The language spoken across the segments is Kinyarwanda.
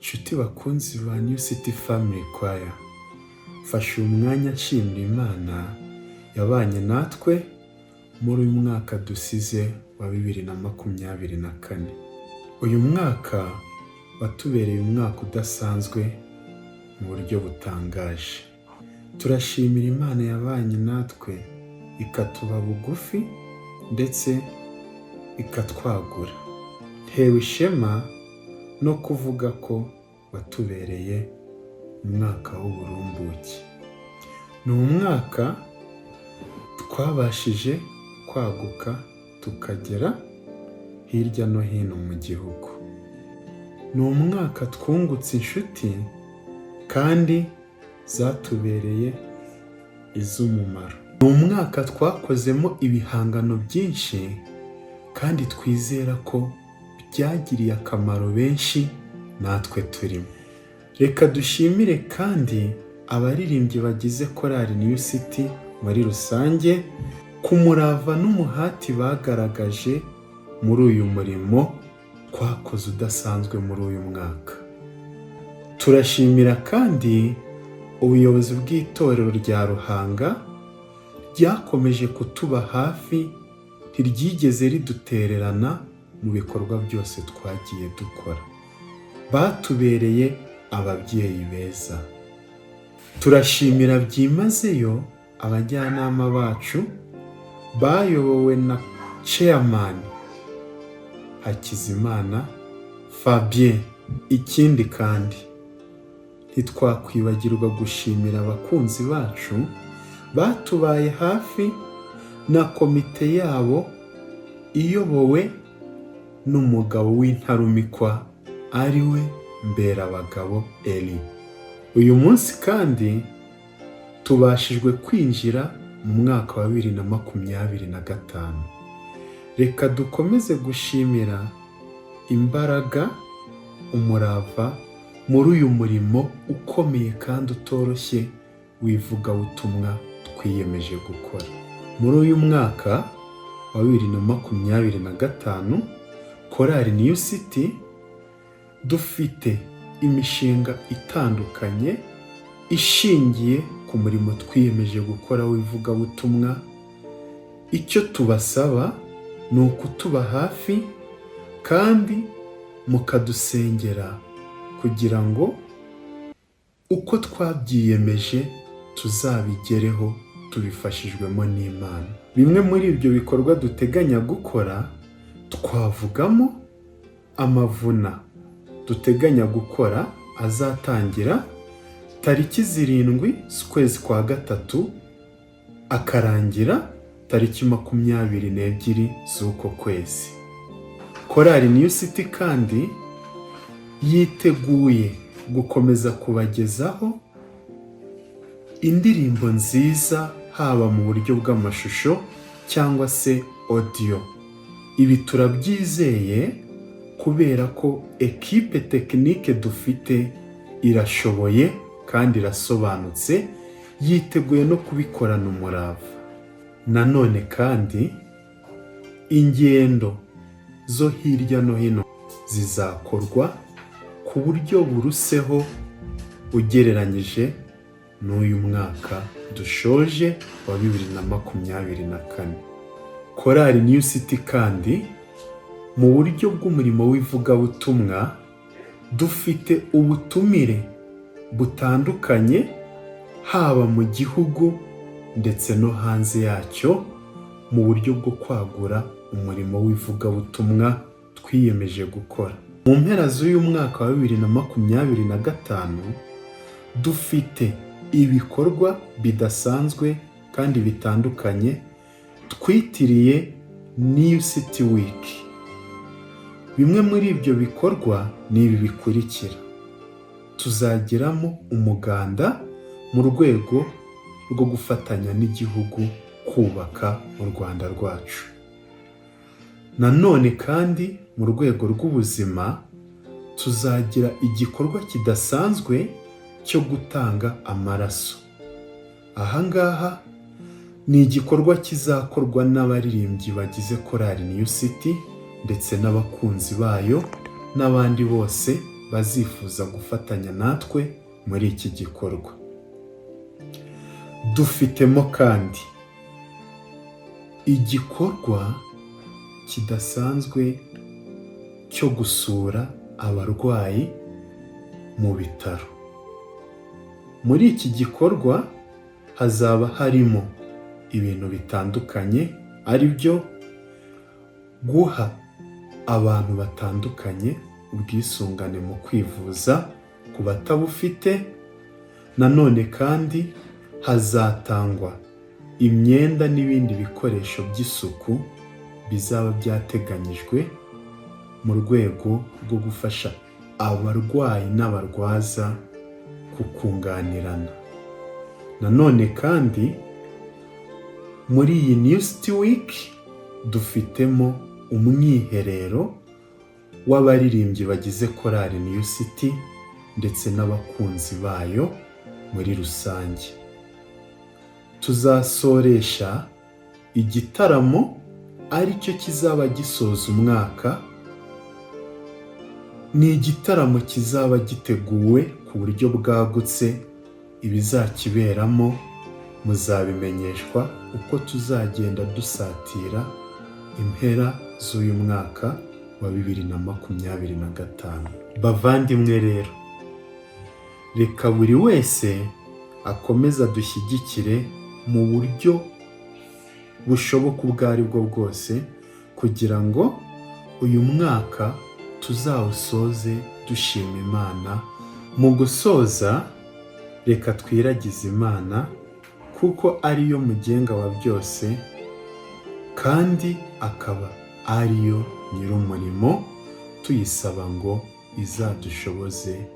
Nshuti bakunzi ba New City Family Choir, fasha umwanya nshimira Imana yabanye natwe muri uyu mwaka dusize wa 2024. Uyu mwaka watubereye umwaka udasanzwe mu buryo butangaje. Turashimira Imana yabanye natwe ikatuba bugufi ndetse ikatwagura. Ntewe ishema no kuvuga ko watubereye umwaka w'uburumbuke. Ni umwaka twabashije kwaguka tukagera hirya no hino mu gihugu. Ni umwaka twungutse inshuti kandi zatubereye iz'umumaro. Ni umwaka twakozemo ibihangano byinshi kandi twizera ko byagiriye akamaro benshi natwe turimo. Reka dushimire kandi abaririmbyi bagize korali New City muri rusange ku murava n'umuhati bagaragaje muri uyu murimo twakoze udasanzwe muri uyu mwaka. Turashimira kandi ubuyobozi bw'itorero rya Ruhanga ryakomeje kutuba hafi, ntiryigeze ridutererana mu bikorwa byose twagiye dukora. Batubereye ababyeyi beza. Turashimira byimazeyo abajyanama bacu bayobowe na Chairman Hakizimana Fabien. Ikindi kandi ntitwakwibagirwa gushimira abakunzi bacu batubaye hafi na komite yabo iyobowe n'umugabo w'intarumikwa ari we Mberabagabo Eli. Uyu munsi kandi tubashijwe kwinjira mu mwaka wa 2025. Reka dukomeze gushimira imbaraga, umurava muri uyu murimo ukomeye kandi utoroshye w'ivugabutumwa twiyemeje gukora. Muri uyu mwaka wa 2025 korali New City dufite imishinga itandukanye ishingiye ku murimo twiyemeje gukora w'ivugabutumwa. Icyo tubasaba ni ukutuba hafi kandi mukadusengera kugira ngo uko twabyiyemeje tuzabigereho tubifashijwemo n'Imana. Bimwe muri ibyo bikorwa duteganya gukora twavugamo amavuna duteganya gukora azatangira tariki 7 z'ukwezi kwa gatatu akarangira tariki 22 z'uko kwezi. Korali New City kandi yiteguye gukomeza kubagezaho indirimbo nziza haba mu buryo bw'amashusho cyangwa se audio. Ibi turabyizeye kubera ko ekipe tekinike dufite irashoboye kandi irasobanutse, yiteguye no kubikorana umurava. Nanone kandi ingendo zo hirya no hino zizakorwa ku buryo buruseho ugereranyije n'uyu mwaka dushoje wa 2024. Korali New City kandi mu buryo bw'umurimo w'ivugabutumwa dufite ubutumire butandukanye haba mu gihugu ndetse no hanze yacyo mu buryo bwo kwagura umurimo w'ivugabutumwa twiyemeje gukora. Mu mpera z'uyu mwaka wa 2025 dufite ibikorwa bidasanzwe kandi bitandukanye twitiriye New City Week. Bimwe muri ibyo bikorwa ni ibi bikurikira. Tuzagiramo umuganda mu rwego rwo gufatanya n'igihugu kubaka u Rwanda rwacu. Nanone kandi mu rwego rw'ubuzima tuzagira igikorwa kidasanzwe cyo gutanga amaraso. Ahangaha ni igikorwa kizakorwa n'abaririmbyi bagize korali New City ndetse n'abakunzi bayo n'abandi bose bazifuza gufatanya natwe muri iki gikorwa. Dufitemo kandi igikorwa kidasanzwe cyo gusura abarwayi mu bitaro. Muri iki gikorwa hazaba harimo ibintu bitandukanye, ari byo guha abantu batandukanye ubwisungane mu kwivuza ku batabufite. Nanone kandi hazatangwa imyenda n'ibindi bikoresho by'isuku bizaba byateganyijwe mu rwego rwo gufasha abarwayi n'abarwaza kukunganirana. Nanone kandi muri iyi New City Week dufitemo umwiherero w'abaririmbyi bagize korali New City ndetse n'abakunzi bayo muri rusange. Tuzasoresha igitaramo ari cyo kizaba gisoza umwaka. Ni igitaramo kizaba giteguwe ku buryo bwagutse. Ibizakiberamo muzabimenyeshwa uko tuzagenda dusatira impera z'uyu mwaka wa 2025. Bavandimwe rero, reka buri wese akomeza dushyigikire mu buryo bushoboka ubwo ari bwo bwose, kugira ngo uyu mwaka tuzawusoze dushima Imana. Mu gusoza, reka twiragize Imana kuko ariyo mugenga wa byose kandi akaba ariyo nyir'umurimo, tuyisaba ngo izadushoboze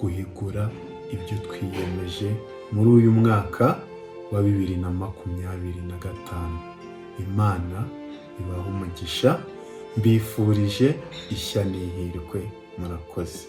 guhigura ibyo twiyemeje muri uyu mwaka wa 2025. Imana ibahe umugisha. Mbifurije ishya n'ihirwe. Murakoze.